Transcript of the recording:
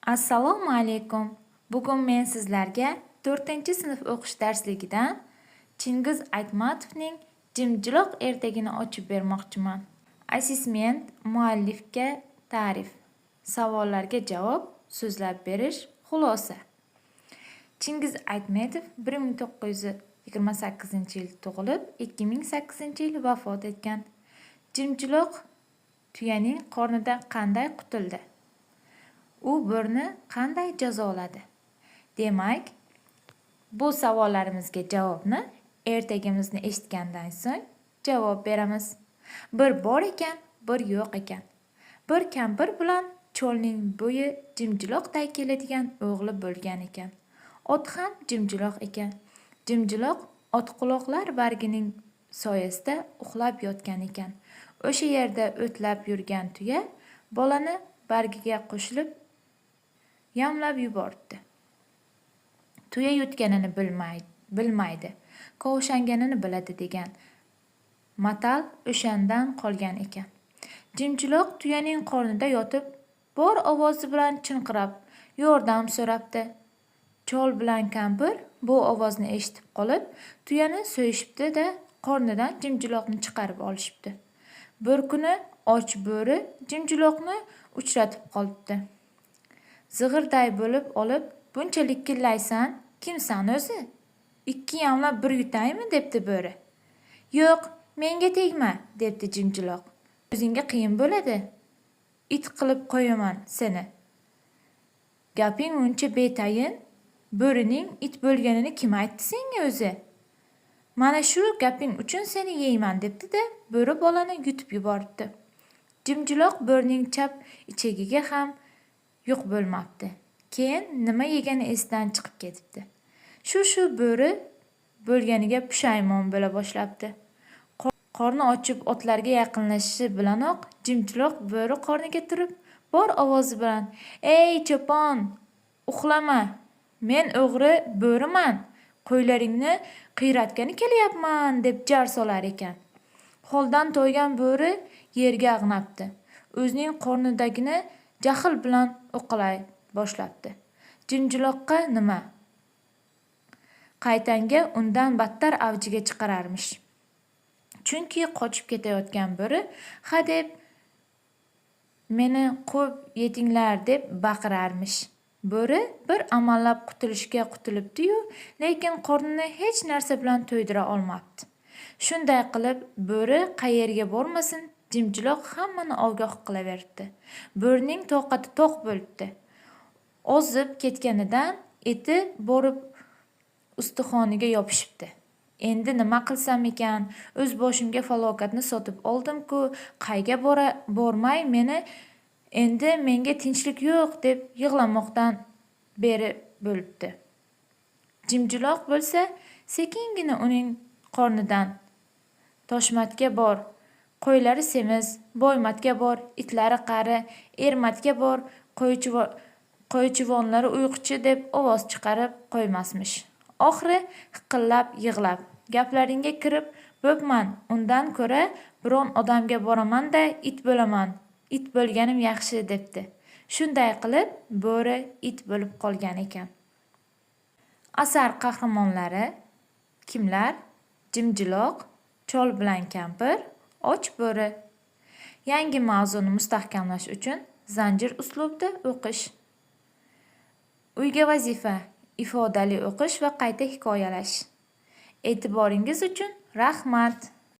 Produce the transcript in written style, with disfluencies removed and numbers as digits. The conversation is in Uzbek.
Assalomu alaykum. Bugun men sizlarga 4-sinf o'qish darsligidan Chingiz Aytmatovning Jimjiloq ertagini ochib bermoqchiman. Assessment, muallifga ta'rif, savollarga javob, so'zlab berish, xulosa. Chingiz Aytmatov 1928-yil tug'ilib, 2008-yil vafot etgan. Jimjiloq tuyaning qornida qanday qutuldi? U bo'rni qanday jazoladi? Demak, bu savollarimizga javobni ertagimizni eshitgandan so'ng javob beramiz. Bir bor ekan, bir yo'q ekan. Bir kampir bilan cho'lning bo'yi jimjiloqday keladigan o'g'li bo'lgan ekan. Ot ham jimjiloq ekan. Jimjiloq otquloqlar bargining soyasida uxlab yotgan ekan. O'sha yerda o'tlab yurgan tuya bolani bargiga qo'shilib yamlab yubordi. Tuya yutganini bilmaydi, qovshanganini biladi degan matal o'shandan qolgan ekan. Jimjiloq tuyaning qornida yotib, bor ovozi bilan chinqirab, yordam so'rabdi. Chol bilan kampir bu ovozni eshitib qolib, tuyani so'yishibdi-da, qornidan jimjiloqni chiqarib olishibdi. Bir kuni och bo'ri jimjiloqni uchratib qolibdi. Zig'irday bo'lib olib, buncha likillaysan, kimsan o'zi? 2 yamlab bir yutaymi, debdi bo'ri. Yo'q, menga tegma, debdi jimjiloq. O'zingga qiyin bo'ladi. It qilib qo'yaman seni. Gaping uncha betayin, bo'rining it bo'lganini kim aytdi senga o'zi? Mana shu gaping uchun seni yeyman, debdi-da, bo'ri bolani yutib yuboribdi. Jimjiloq bo'rining chap ichagiga ham yo'q bo'lmabdi. Keyin nima yegani esidan chiqib ketibdi. Shu bo'ri bo'lganiga pushaymon bo'la boshlabdi. Qorni ochib otlarga yaqinlashishi bilanoq jimjiloq bo'ri qorniga turib, bor ovozi bilan: "Ey cho'pon, uxlama. Men o'g'ri bo'riman. Qo'ylaringni qiyratgani kelyapman", deb jar solar ekan. Holdan to'ygan bo'ri yerga ag'nabdi. O'zining qornidagini jahl bilan o'qilay boshlabdi. Jimjiloqqa nima? Qaytanga undan battar avjiga chiqararmish. Chunki qochib ketayotgan bo'ri hadeb meni qo'yib yetinglar deb baqirarmish. Bo'ri bir amallab qutulishga qutulibdi-yu, lekin qornini hech narsa bilan to'ydira olmabdi. Shunday qilib, bo'ri qayerga bormasin, jimjiloq hammani ogoh qilaverdi. Bo'rining toqati to'q bo'libdi. Ozib ketganidan eti borib ustixoniga yopishibdi. Endi nima qilsam ekan? O'z boshimga falokatni sotib oldim-ku, qayga bormay meni endi menga tinchlik yo'q deb yig'lamoqdan beri bo'libdi. Jimjiloq bo'lsa, sekingina uning qornidan: "Toshmatga bor, qo'ylari semiz, boymatga bor, itlari qari, ermatga bor, qo'ychivonlari uyquchi" deb ovoz chiqarib qo'ymasmish. Oxiri hiqillab yig'lab, "Gaplaringga kirib bo'pman, undan ko'ra biron odamga boraman-da, it bo'laman. It bo'lganim yaxshi", debdi. Shunday qilib, bo'ri it bo'lib qolgan ekan. Asar qahramonlari kimlar? Jimjiloq, chol bilan kampir, och bo'ri. Yangi mavzuni mustahkamlash uchun zanjir uslubida o'qish. Uyga vazifa: ifodali o'qish va qayta hikoyalash. E'tiboringiz uchun rahmat.